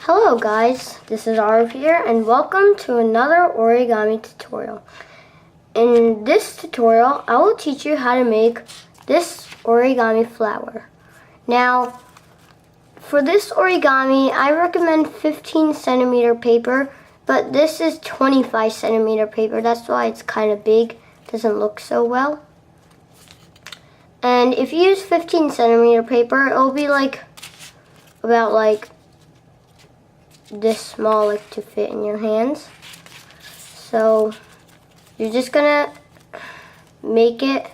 Hello guys, this is Arv here and welcome to another origami tutorial. In this tutorial, I will teach you how to make this origami flower. Now, for this origami, I recommend 15 centimeter paper, but this is 25 centimeter paper. That's why it's kind of big, doesn't look so well. And if you use 15 centimeter paper, it'll be about this small, to fit in your hands. So you're just gonna make it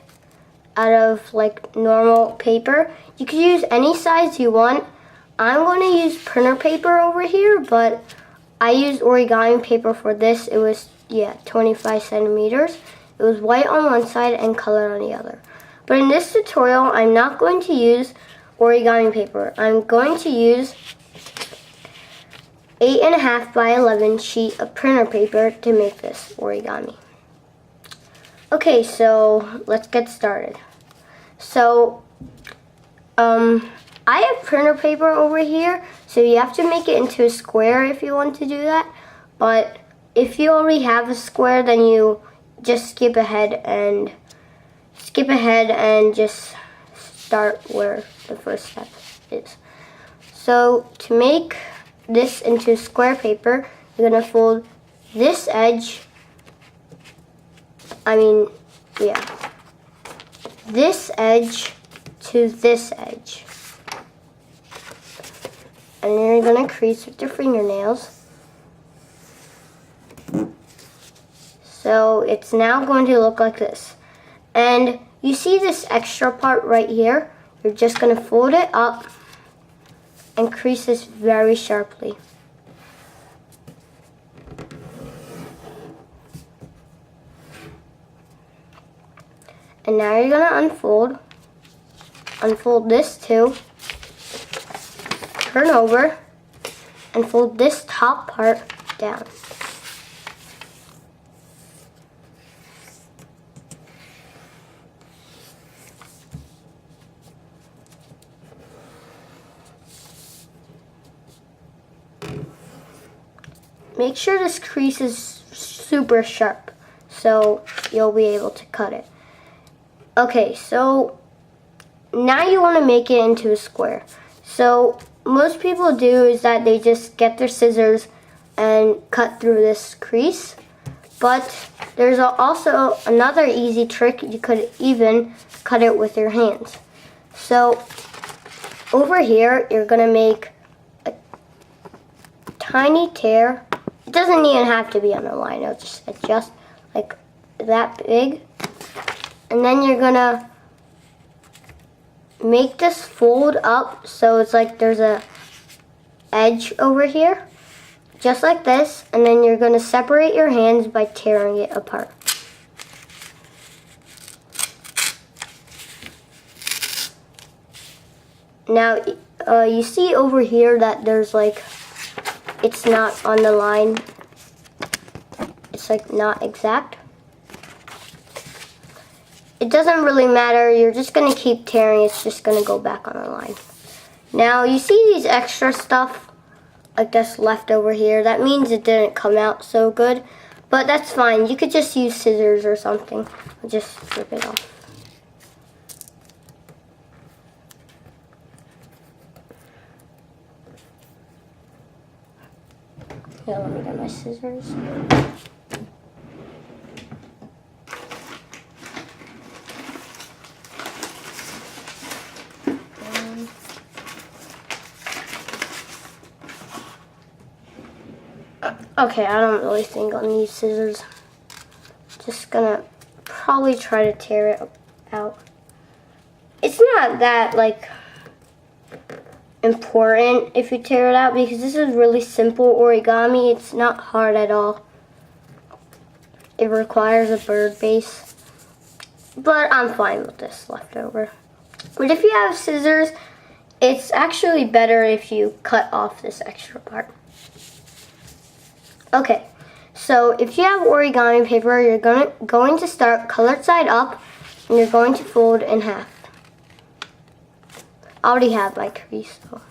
out of normal paper. You could use any size you want. I'm going to use printer paper over here, but I used origami paper for this. It was 25 centimeters. It was white on one side and colored on the other. But in this tutorial, I'm not going to use origami paper. I'm going to use 8.5 by 11 sheet of printer paper to make this origami. Okay, so let's get started. So, I have printer paper over here, so you have to make it into a square if you want to do that. But if you already have a square, then you just skip ahead and just start where the first step is. So to make this into square paper, you're gonna fold this edge, this edge to this edge. And then you're gonna crease with your fingernails. So it's now going to look like this. And you see this extra part right here? You're just gonna fold it up and crease this very sharply. And now you're gonna unfold this too, turn over, and fold this top part down. Make sure this crease is super sharp so you'll be able to cut it. Okay, so now you want to make it into a square. So most people do is that they just get their scissors and cut through this crease. But there's also another easy trick. You could even cut it with your hands. So over here, you're going to make a tiny tear. It doesn't even have to be on the line. It'll just adjust like that big. And then you're gonna make this fold up so it's like there's a edge over here. Just like this. And then you're gonna separate your hands by tearing it apart. Now, you see over here that there's it's not on the line. It's not exact. It doesn't really matter. You're just going to keep tearing. It's just going to go back on the line. Now, you see these extra stuff like this left over here. That means it didn't come out so good. But that's fine. You could just use scissors or something. I'll just rip it off. Yeah, let me get my scissors. Okay, I don't really think I'll need scissors. Just gonna probably try to tear it out. It's not that important if you tear it out because this is really simple origami. It's not hard at all. It requires a bird base, but I'm fine with this leftover. But if you have scissors, it's actually better if you cut off this extra part. Okay, so if you have origami paper, you're going to start colored side up and you're going to fold in half. I already have my crease though.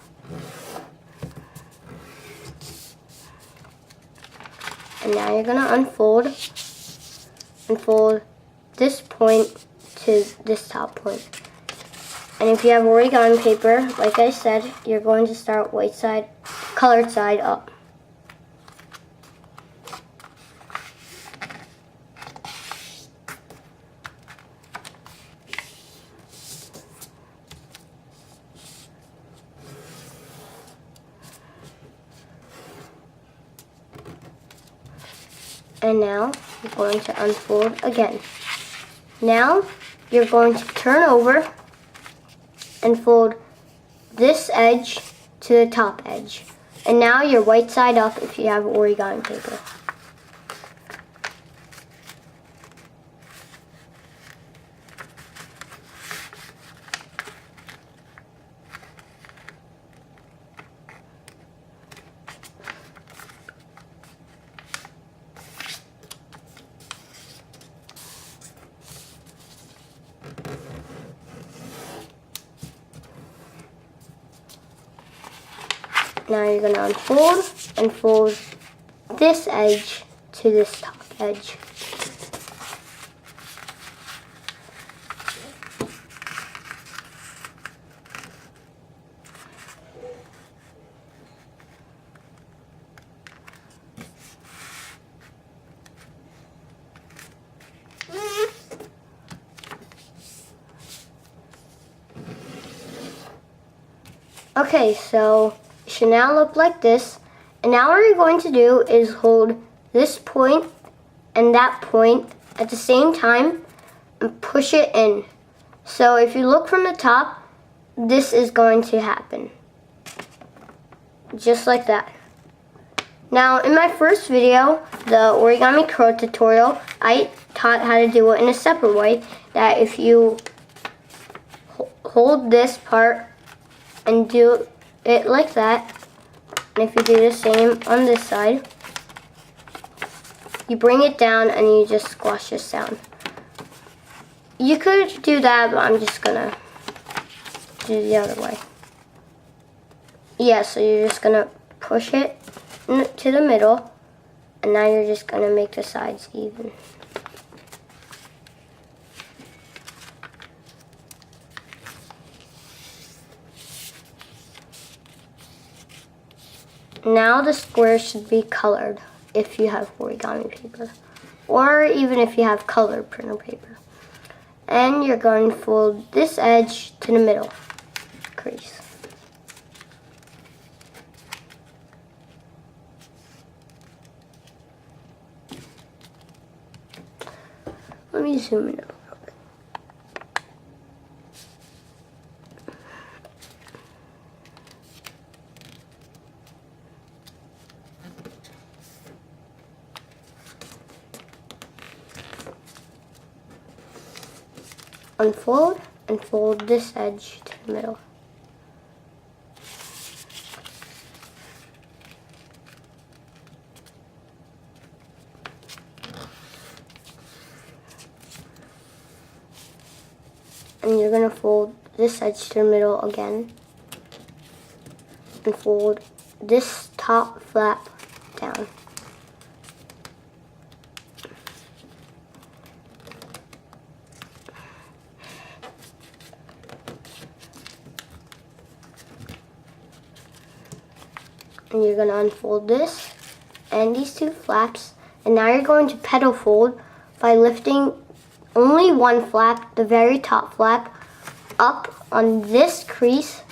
And now you're going to unfold this point to this top point. And if you have origami paper, like I said, you're going to start white side, colored side up. And now you're going to unfold again. Now you're going to turn over and fold this edge to the top edge. And now you're white side up if you have origami paper. Now you're going to unfold and fold this edge to this top edge. Okay, so it should now look like this. And now what you're going to do is hold this point and that point at the same time and push it in. So if you look from the top, this is going to happen. Just like that. Now in my first video, the origami curl tutorial, I taught how to do it in a separate way. That if you hold this part and do it like that, and if you do the same on this side, you bring it down and you just squash this down. You could do that, but I'm just gonna do the other way. Yeah, so you're just gonna push it to the middle, and now you're just gonna make the sides even. Now the square should be colored if you have origami paper, or even if you have colored printer paper. And you're going to fold this edge to the middle crease. Let me zoom in a little bit. Unfold and fold this edge to the middle. And you're going to fold this edge to the middle again and fold this top flap down. And you're going to unfold this and these two flaps, and now you're going to petal fold by lifting only one flap, the very top flap, up on this crease.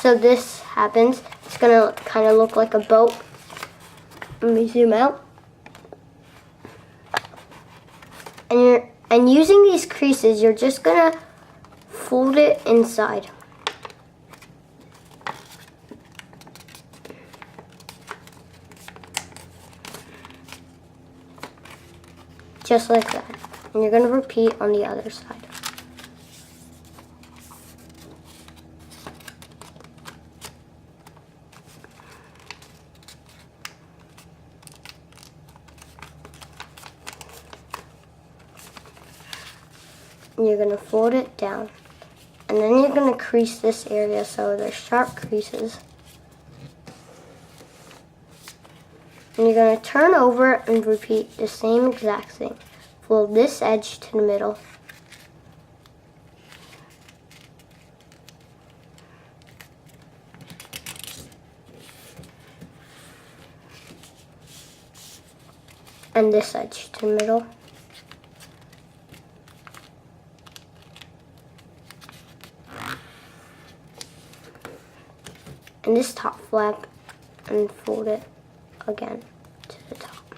So this happens. It's going to kind of look like a boat. Let me zoom out. And using these creases, you're just going to fold it inside. Just like that. And you're going to repeat on the other side. And you're going to fold it down. And then you're going to crease this area so there's sharp creases. And you're going to turn over and repeat the same exact thing. Fold this edge to the middle. And this edge to the middle. And this top flap, and fold it again to the top.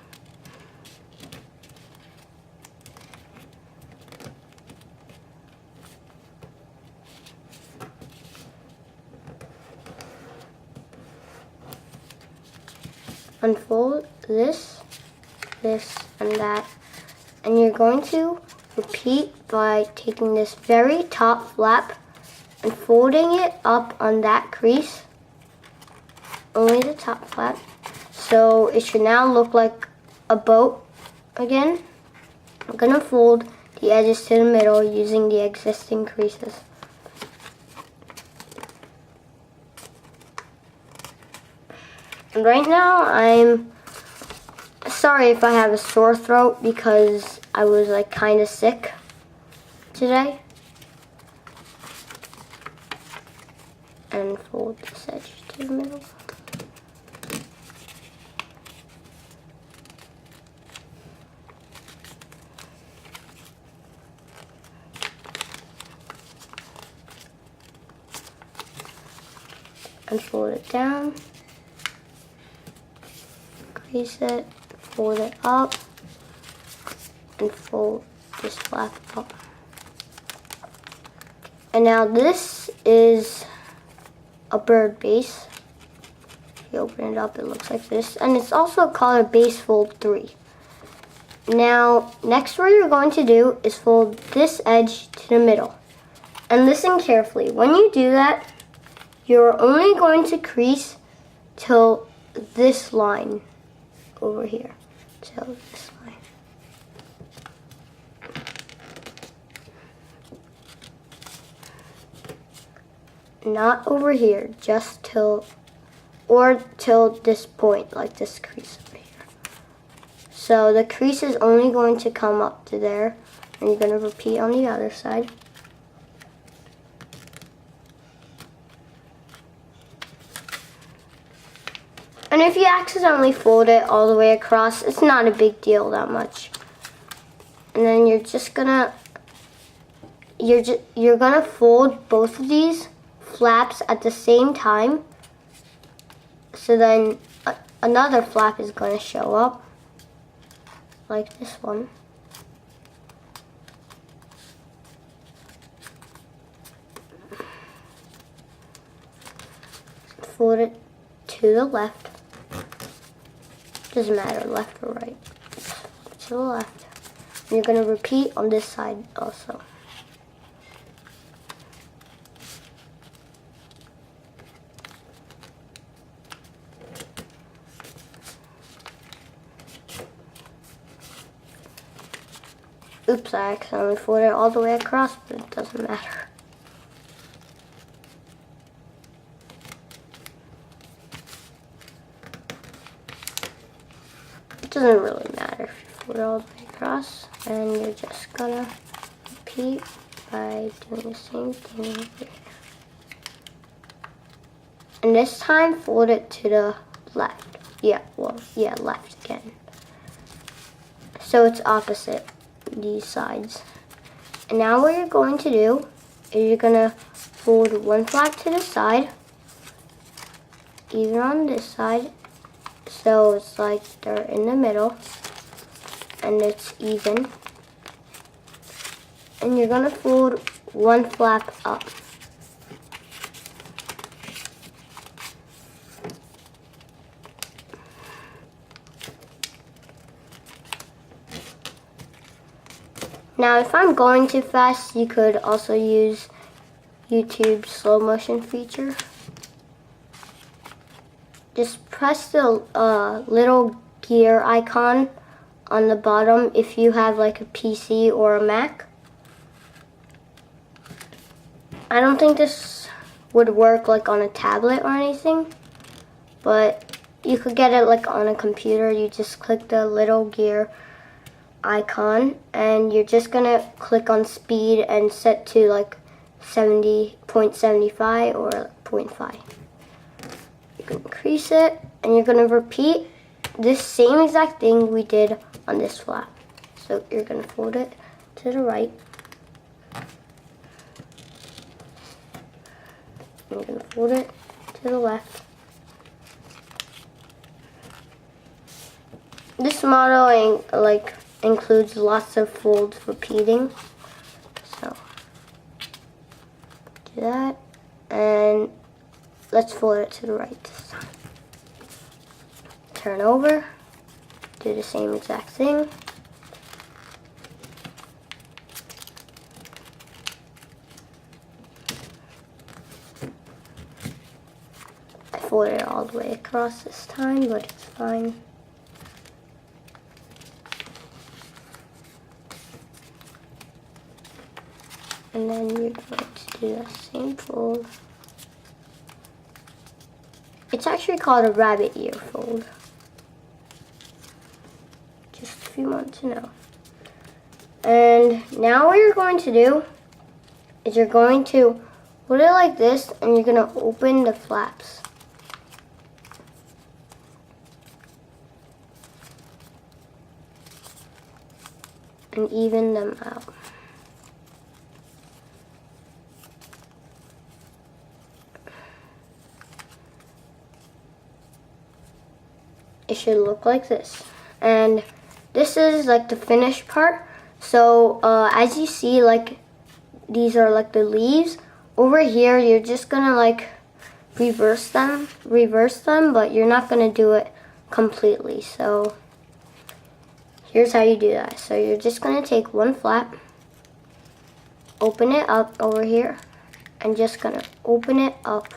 Unfold this, this, and that. And you're going to repeat by taking this very top flap and folding it up on that crease. Only the top flap. So it should now look like a boat again. I'm gonna fold the edges to the middle using the existing creases. And right now I'm sorry if I have a sore throat because I was like kind of sick today. And fold this edge to the middle. And fold it down, crease it, fold it up, and fold this flap up. And now this is a bird base. If you open it up, it looks like this. And it's also called a base fold 3. Now, next what you're going to do is fold this edge to the middle. And listen carefully. When you do that, you're only going to crease till this line over here. Till this line. Not over here, just till this point, like this crease over here. So the crease is only going to come up to there, and you're going to repeat on the other side. And if you accidentally fold it all the way across, it's not a big deal that much. And then you're just gonna you're gonna fold both of these flaps at the same time. So then another flap is gonna show up, like this one. Fold it to the left. Doesn't matter, left or right. To the left. And you're going to repeat on this side also. Oops, I accidentally folded it all the way across, but it doesn't matter. Doesn't really matter if you fold it all the way across, and you're just gonna repeat by doing the same thing over here. And this time fold it to the left. Left again. So it's opposite these sides. And now what you're going to do is you're gonna fold one flap to the side, even on this side. So it's like they're in the middle and it's even. And you're gonna fold one flap up. Now if I'm going too fast, you could also use YouTube's slow motion feature. Just press the little gear icon on the bottom if you have like a PC or a Mac. I don't think this would work like on a tablet or anything, but you could get it like on a computer. You just click the little gear icon and you're just gonna click on speed and set to like 70.75 or 0.5. You can increase it and you're gonna repeat this same exact thing we did on this flap. So you're gonna fold it to the right. And you're gonna fold it to the left. This model includes lots of folds repeating. So do that, and let's fold it to the right this time. Turn over, do the same exact thing. I folded it all the way across this time, but it's fine. And then you're going to do the same fold. It's actually called a rabbit ear fold. Just if you want to know. And now what you're going to do is you're going to put it like this and you're going to open the flaps. And even them out. It should look like this, and this is like the finished part. So as you see, like these are like the leaves. Over here you're just gonna like reverse them, but you're not gonna do it completely. So here's how you do that. So you're just gonna take one flap, open it up over here, and just gonna open it up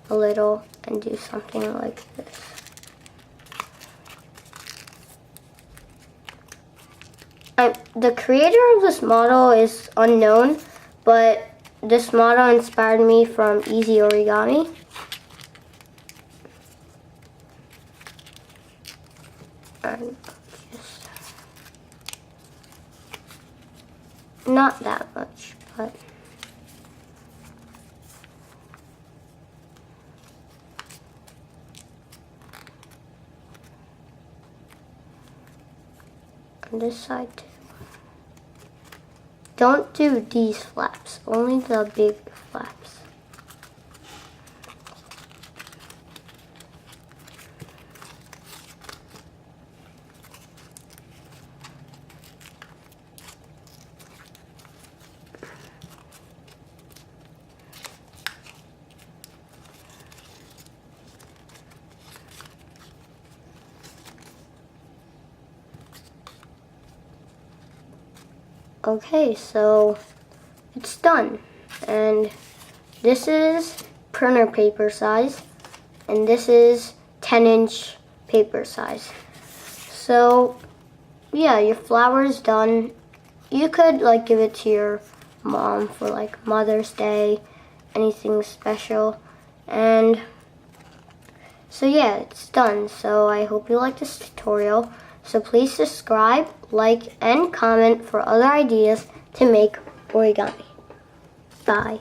a little and do something like this. The creator of this model is unknown, but this model inspired me from Easy Origami. And just not that much, but on this side too. Don't do these flaps, only the big flaps. Okay, so it's done, and this is printer paper size, and this is 10-inch paper size. So yeah, your flower is done. You could like give it to your mom for like Mother's Day, anything special, and so yeah, it's done. So I hope you like this tutorial. So please subscribe, like, and comment for other ideas to make origami. Bye.